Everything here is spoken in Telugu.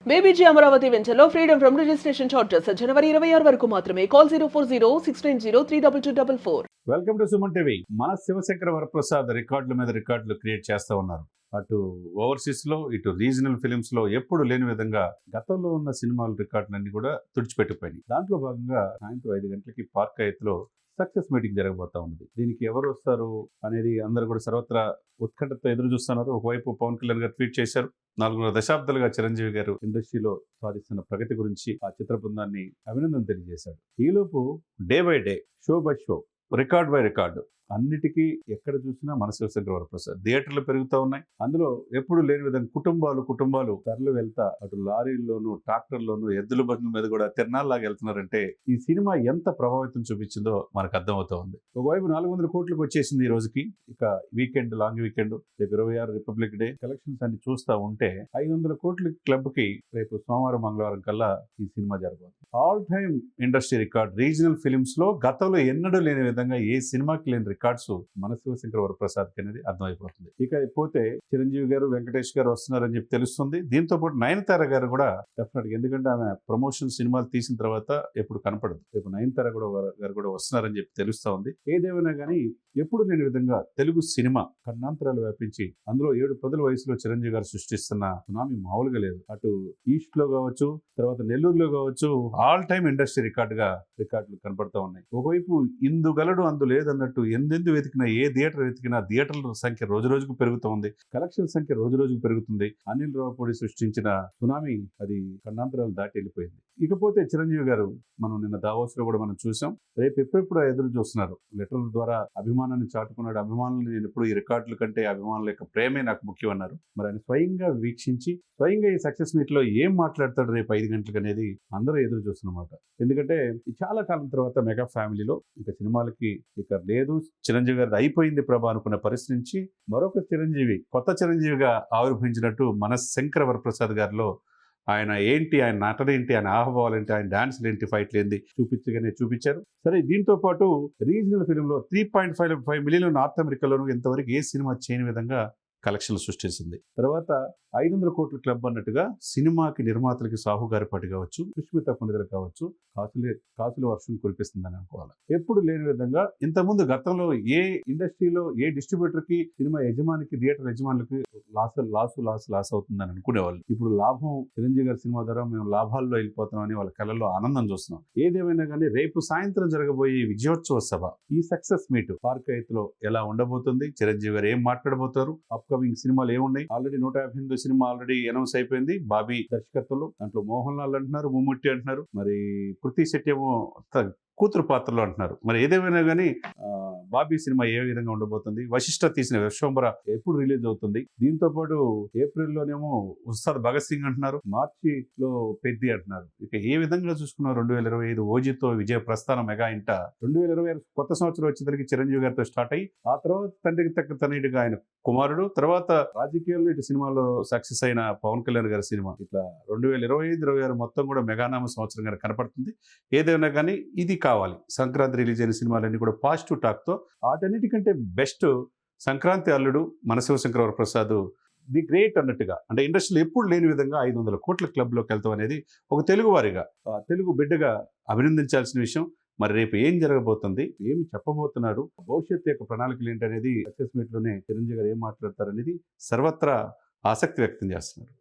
బేబీజీ అమరావతి వెంచర్లో ఫ్రీడమ్ ఫ్రమ్ రిజిస్ట్రేషన్ చార్జెస్ జనవరి 26 వరకు మాత్రమే. Call 04069032244. Welcome to Suman TV. మన శివశంకర వరప్రసాద్ రికార్డుల మీద రికార్డులు క్రియేట్ చేస్తూ ఉన్నారు. అటు ఓవర్సీస్ లో, ఇటు రీజనల్ ఫిలిమ్స్ లో ఎప్పుడు లేని విధంగా గతంలో ఉన్న సినిమాల రికార్డులన్నీ కూడా తుడిచిపెట్టిపోయినాయి. దాంట్లో భాగంగా సాయంత్రం 5 గంటలకి పార్క్ లో సక్సెస్ మీటింగ్ జరగబోతా ఉంది. దీనికి ఎవరు వస్తారు అనేది అందరూ కూడా సర్వత్రా ఉత్కంఠతో ఎదురు చూస్తున్నారు. ఒకవైపు పవన్ కళ్యాణ్ గారు ట్వీట్ చేశారు. 4 దశాబ్దాలుగా చిరంజీవి గారు ఇండస్ట్రీలో సాధిస్తున్న ప్రగతి గురించి ఆ చిత్ర బృందాన్ని అభినందన తెలియజేశాడు. ఈలోపు day by day, show by show, record by record అన్నిటికీ ఎక్కడ చూసినా మన శివశంకర వరప్రసాద్. థియేటర్లు పెరుగుతూ ఉన్నాయి. అందులో ఎప్పుడు లేని విధంగా కుటుంబాలు తరలి వెళ్తా అటు లారీల్లోనూ, ట్రాక్టర్లోనూ, ఎద్దుల బండ్ల మీద కూడా తిరణాల్లాగా వెళ్తున్నారంటే ఈ సినిమా ఎంత ప్రభావితం చూపించిందో మనకు అర్థమవుతా ఉంది. ఒకవైపు 400 కోట్లకు వచ్చేసింది ఈ రోజుకి. ఇక వీకెండ్, లాంగ్ వీకెండ్, రేపు 26 రిపబ్లిక్ డే కలెక్షన్స్ అన్ని చూస్తూ ఉంటే 500 కోట్ల క్లబ్ కి రేపు సోమవారం, మంగళవారం కల్లా ఈ సినిమా జరగబోతుంది. All time industry record regional films లో గతంలో ఎన్నడూ లేని విధంగా ఏ సినిమాకి లేని రికార్డ్స్ మన శివశంకర వరప్రసాద్ అనేది అర్థమైపోతుంది. ఇక పోతే చిరంజీవి గారు, వెంకటేష్ గారు వస్తున్నారని చెప్పి తెలుస్తుంది. దీంతో పాటు నయనతార గారు కూడా డెఫినెట్ గా, ఎందుకంటే ఆమె ప్రమోషన్ సినిమాలు తీసిన తర్వాత ఎప్పుడు కనపడదు. రేపు నయనతార గారు కూడా వస్తున్నారని చెప్పి తెలుస్తా ఉంది. ఏదేమైనా కానీ ఎప్పుడు లేని విధంగా తెలుగు సినిమా కన్నాంతరాలు వ్యాపించి అందులో 7 పదుల వయసులో చిరంజీవి గారు సృష్టిస్తున్న సునామీ మామూలుగా లేదు. అటు ఈస్ట్ లో కావచ్చు, తర్వాత నెల్లూరులో కావచ్చు, ఆల్ టైమ్ ఇండస్ట్రీ రికార్డులు కనపడతా ఉన్నాయి. ఒకవైపు ఇందు గలడు అందు లేదన్నట్టు ఎందెందు వెతికినా, ఏ థియేటర్ వెతికినా థియేటర్ల సంఖ్య రోజు రోజుకు పెరుగుతోంది. కలెక్షన్ సంఖ్య రోజు రోజుకు పెరుగుతుంది. అనిల్ రావుపూడి సృష్టించిన సునామీ అది కన్నాంతరాలు దాటి వెళ్ళిపోయింది. ఇకపోతే చిరంజీవి గారు మనం నిన్న దావోస్ లో కూడా మనం చూసాం. రేపు ఎప్పుడెప్పుడు ఎదురు చూస్తున్నారు. లెటర్ల ద్వారా అభిమానాన్ని చాటుకున్నాడు. అభిమానులు నేను ఎప్పుడు ఈ రికార్డుల కంటే అభిమానుల యొక్క ప్రేమే నాకు ముఖ్యం అన్నారు. మరి ఆయన స్వయంగా వీక్షించి స్వయంగా ఈ సక్సెస్ మీట్ లో ఏం మాట్లాడతాడు రేపు 5 గంటలకు అనేది అందరూ ఎదురు చూస్తున్నమాట. ఎందుకంటే చాలా కాలం తర్వాత మెగా ఫ్యామిలీలో ఇక సినిమాలకి ఇక లేదు, చిరంజీవి గారిది అయిపోయింది ప్రభా అనుకున్న పరిస్థితి నుంచి మరొక చిరంజీవి, కొత్త చిరంజీవిగా ఆవిర్భవించినట్టు మన శంకర వరప్రసాద్ గారిలో ఆయన ఏంటి, ఆయన నటన ఏంటి, ఆయన ఆహ్వాలు ఏంటి, ఆయన డాన్స్లు ఏంటి, ఫైట్లు ఏంటి చూపించారు. సరే, దీంతో పాటు రీజనల్ ఫిలింలో 3.5 మిలియన్ నార్త్ అమెరికాలోనూ ఇంతవరకు ఏ సినిమా చేయని విధంగా కలెక్షన్లు సృష్టిస్తుంది. తర్వాత 500 కోట్ల క్లబ్ అన్నట్టుగా సినిమాకి నిర్మాతలకి సాహుగారిపాటి కావచ్చు, సుష్మిత కొనిదలు కావచ్చు, కాసుల వర్షం కురిపిస్తుందని అనుకోవాలి. ఎప్పుడు లేని విధంగా ఇంతకుముందు గతంలో ఏ ఇండస్ట్రీలో ఏ డిస్ట్రిబ్యూటర్కి, సినిమా యజమానికి, థియేటర్ యజమానులకి లాస్ అవుతుందని అనుకునేవాళ్ళు. ఇప్పుడు లాభం, చిరంజీవి గారి సినిమా ద్వారా మేము లాభాల్లో వెళ్ళిపోతున్నామని వాళ్ళ కళల్లో ఆనందం చూస్తున్నాం. ఏదేమైనా కానీ రేపు సాయంత్రం జరగబోయే విజయోత్సవ సభ, ఈ సక్సెస్ మీట్ పార్క్ లో ఎలా ఉండబోతుంది, చిరంజీవి గారు ఏం మాట్లాడబోతారు, అప్కమింగ్ సినిమాలు ఏమున్నాయి, ఆల్రెడీ 158 సినిమా ఆల్రెడీ అనౌన్స్ అయిపోయింది. బాబీ దర్శకత్వంలో. దాంట్లో మోహన్ లాల్ అంటున్నారు, మమ్ముట్టి అంటున్నారు, మరి కృతి శెట్టి ఏమో కూతురు పాత్రలో అంటున్నారు. మరి ఏదేమైనా కానీ బాబీ సినిమా ఏ విధంగా ఉండబోతుంది, వశిష్ఠ తీసిన విశ్వంబర ఎప్పుడు రిలీజ్ అవుతుంది, దీంతో పాటు ఏప్రిల్లోనేమో ఉస్తాద్ భగత్ సింగ్ అంటున్నారు, మార్చిలో పెద్ది అంటున్నారు. ఇక ఏ విధంగా చూసుకున్నా 2025 ఓజీతో విజయ ప్రస్థానం మెగా ఇంట 2026 కొత్త సంవత్సరం వచ్చేసరికి చిరంజీవి గారితో స్టార్ట్ అయ్యి ఆ తర్వాత తండ్రికి తగ్గ తనయుడిగా ఆయన కుమారుడు, తర్వాత రాజకీయాల్లో ఇటు సినిమాలో సక్సెస్ అయిన పవన్ కళ్యాణ్ గారి సినిమా, ఇట్లా 2025-26 మొత్తం కూడా మెగానామ సంవత్సరంగా కనపడుతుంది. ఏదైనా కానీ ఇది కావాలి. సంక్రాంతి రిలీజ్ అయిన సినిమాలన్నీ కూడా పాజిటివ్ టాక్తో, వాటన్నిటికంటే బెస్ట్ సంక్రాంతి అల్లుడు మన శివశంకర వరప్రసాద్ ది గ్రేట్ అన్నట్టుగా, అంటే ఇండస్ట్రీలో ఎప్పుడు లేని విధంగా 500 కోట్ల క్లబ్లోకి వెళ్తాం అనేది ఒక తెలుగు వారిగా, తెలుగు బిడ్డగా అభినందించాల్సిన విషయం. మరి రేపు ఏం జరగబోతుంది, ఏమి చెప్పబోతున్నారు, భవిష్యత్తు యొక్క ప్రణాళికలు ఏంటనేది సక్సెస్ మీట్ లోనే చిరంజీవి గారు ఏం మాట్లాడతారనేది సర్వత్రా ఆసక్తి వ్యక్తం చేస్తున్నారు.